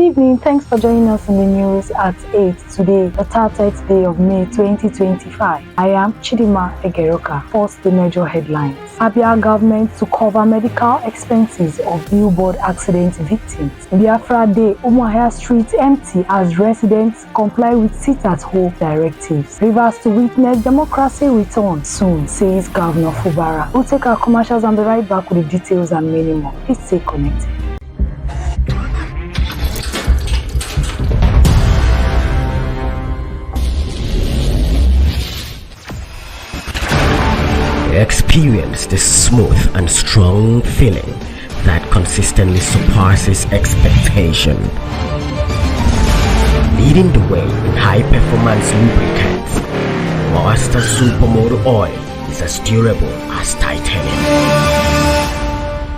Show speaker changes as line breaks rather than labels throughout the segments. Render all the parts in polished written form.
evening, thanks for joining us in the news at 8 today, the 30th day of May 2025. I am Chidima Egeroka. First, the major headlines. Abia government to cover medical expenses of billboard accident victims. Biafra Day, Umuahia Street empty as residents comply with sit-at-home directives. Rivers to witness democracy return soon, says Governor Fubara. We'll take our commercials and be right back with the details and many more. Please stay connected.
Experience the smooth and strong feeling that consistently surpasses expectation. Leading the way in high-performance lubricants, Master Supermoto Oil is as durable as titanium.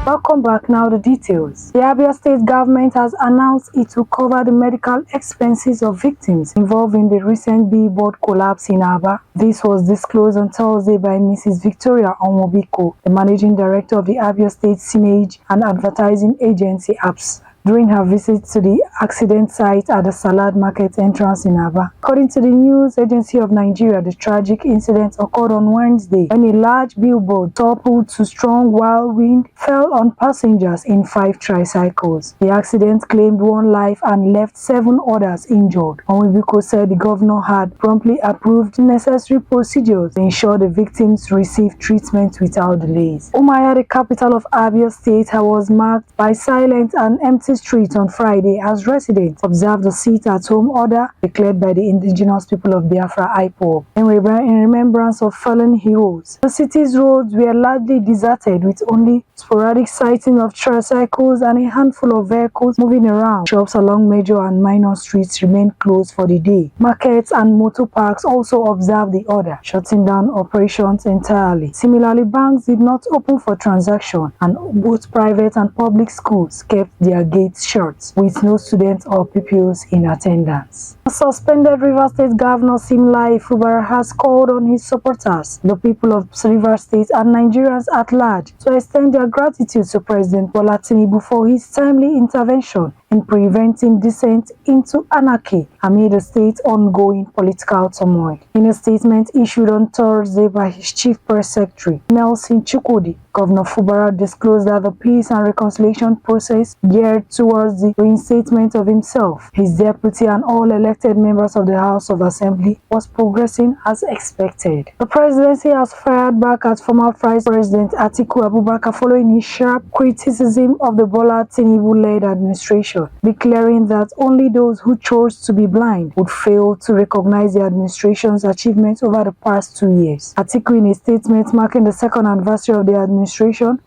Welcome back. Now the details. The Abia State government has announced it will cover the medical expenses of victims involved in the recent billboard collapse in Aba. This was disclosed on Thursday by Mrs. Victoria Onwobiko, the managing director of the Abia State Signage and Advertising Agency APS, during her visit to the accident site at the Salad Market entrance in Aba. According to the News Agency of Nigeria, the tragic incident occurred on Wednesday when a large billboard toppled to strong whirlwind fell on passengers in 5 tricycles. The accident claimed 1 life and left 7 others injured. Onwibiko said the governor had promptly approved necessary procedures to ensure the victims received treatment without delays. Umuahia, the capital of Abia State, was marked by silent and empty streets on Friday as residents observed the sit-at-home order declared by the indigenous people of Biafra IPOB in remembrance of fallen heroes. The city's roads were largely deserted with only sporadic sighting of tricycles and a handful of vehicles moving around. Shops along major and minor streets remained closed for the day. Markets and motor parks also observed the order, shutting down operations entirely. Similarly, banks did not open for transaction and both private and public schools kept their gates shut, with no students or pupils in attendance. The suspended Rivers State Governor Similai Fubara has called on his supporters, the people of Rivers State and Nigerians at large, to extend their gratitude to President Bola Tinubu for his timely intervention in preventing descent into anarchy amid the state's ongoing political turmoil. In a statement issued on Thursday by his chief press secretary, Nelson Chukwudi, Governor Fubara disclosed that the peace and reconciliation process geared towards the reinstatement of himself, his deputy and all elected members of the House of Assembly was progressing as expected. The presidency has fired back at former Vice President Atiku Abubakar following his sharp criticism of the Bola Tinubu-led administration, declaring that only those who chose to be blind would fail to recognize the administration's achievements over the past 2 years. Atiku, in a statement marking the second anniversary of the administration,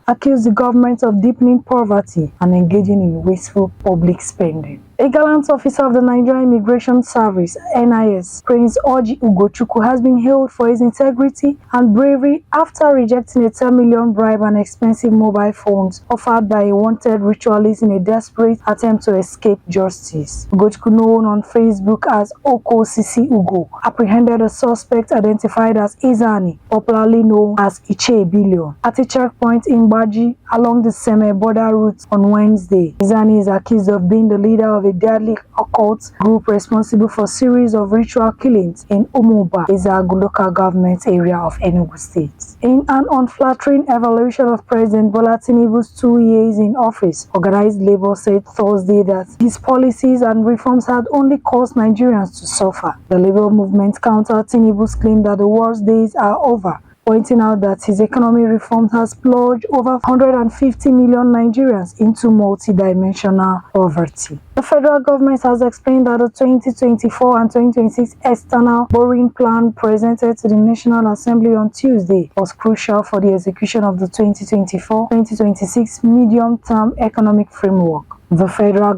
accused the government of deepening poverty and engaging in wasteful public spending. A gallant officer of the Nigerian Immigration Service, NIS, Prince Orji Ugochukwu, has been hailed for his integrity and bravery after rejecting a 10 million bribe and expensive mobile phones offered by a wanted ritualist in a desperate attempt to escape justice. Ugochukwu, known on Facebook as Oko Sisi Ugo, apprehended a suspect identified as Izani, popularly known as Iche Billion, at a checkpoint in Baji along the Seme border route on Wednesday. Izani is accused of being the leader of a deadly occult group responsible for a series of ritual killings in Umuba, Izagu local government area of Enugu State. In an unflattering evaluation of President Bola Tinubu's 2 years in office, organized labor said Thursday that his policies and reforms had only caused Nigerians to suffer. The labor movement countered Tinubu's claim that the worst days are over, pointing out that his economic reforms has plunged over 150 million Nigerians into multi-dimensional poverty. The federal government has explained that the 2024 and 2026 external borrowing plan presented to the National Assembly on Tuesday was crucial for the execution of the 2024-2026 medium-term economic framework. The Federal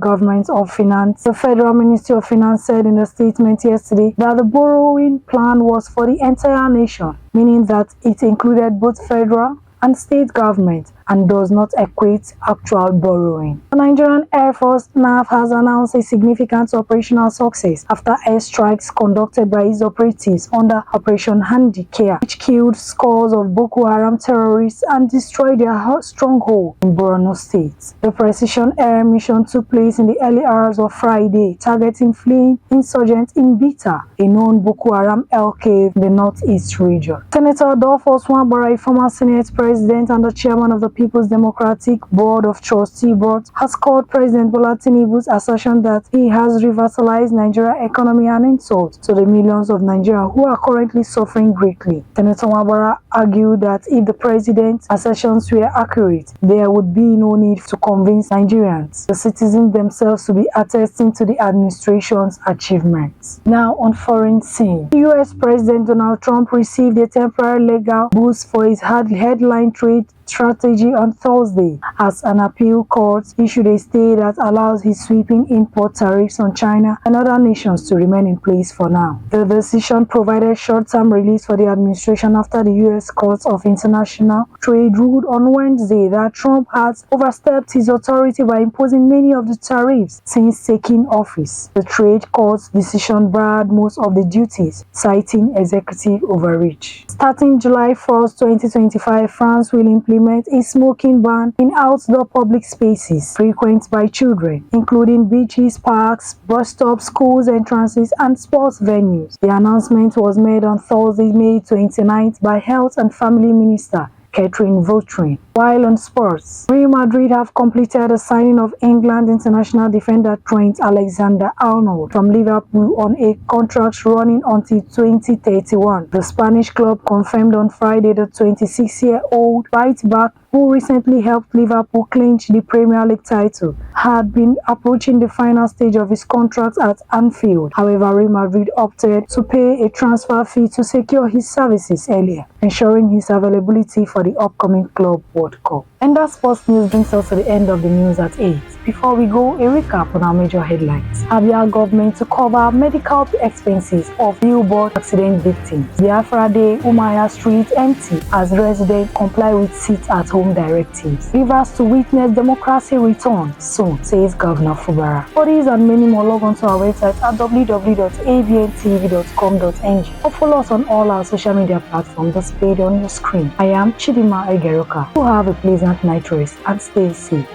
Ministry of Finance said in a statement yesterday that the borrowing plan was for the entire nation, meaning that it included both federal and state government and does not equate actual borrowing. The Nigerian Air Force (NAF) has announced a significant operational success after airstrikes conducted by its operatives under Operation Handicare, which killed scores of Boko Haram terrorists and destroyed their stronghold in Borno State. The precision air mission took place in the early hours of Friday, targeting fleeing insurgents in Bita, a known Boko Haram enclave in the northeast region. Senator Adolphus Nwabara, a former Senate president and the chairman of the People's Democratic Board of Trustee Board, has called President Bola Tinubu's assertion that he has revitalized Nigeria's economy an insult to the millions of Nigerians who are currently suffering greatly. Senator Nwabara argued that if the president's assertions were accurate, there would be no need to convince Nigerians, the citizens themselves, to be attesting to the administration's achievements. Now on foreign scene, US President Donald Trump received a temporary legal boost for his headline trade strategy on Thursday as an appeal court issued a stay that allows his sweeping import tariffs on China and other nations to remain in place for now. The decision provided short-term release for the administration after the U.S. Court of International Trade ruled on Wednesday that Trump has overstepped his authority by imposing many of the tariffs since taking office. The trade court's decision barred most of the duties, citing executive overreach. Starting July 1, 2025, France will implement a smoking ban in outdoor public spaces frequented by children, including beaches, parks, bus stops, schools entrances, and sports venues. The announcement was made on Thursday, May 29th by Health and Family Minister Catherine Vautrin. While on sports, Real Madrid have completed the signing of England international defender Trent Alexander-Arnold from Liverpool on a contract running until 2031. The Spanish club confirmed on Friday the 26-year-old right-back, who recently helped Liverpool clinch the Premier League title, had been approaching the final stage of his contract at Anfield. However, Real Madrid opted to pay a transfer fee to secure his services earlier, ensuring his availability for the upcoming Club World Cup. And that sports news brings us to the end of the news at 8. Before we go, a recap on our major headlines. Abia government to cover medical expenses of billboard accident victims. Biafra Day, Umaya Street empty as residents comply with sit-at-home directives. Rivers to witness democracy return soon, says Governor Fubara. For these and many more, log on to our website at www.abntv.com.ng or follow us on all our social media platforms displayed on your screen. I am Chidima Egeroka. You have a pleasant night rest and stay safe.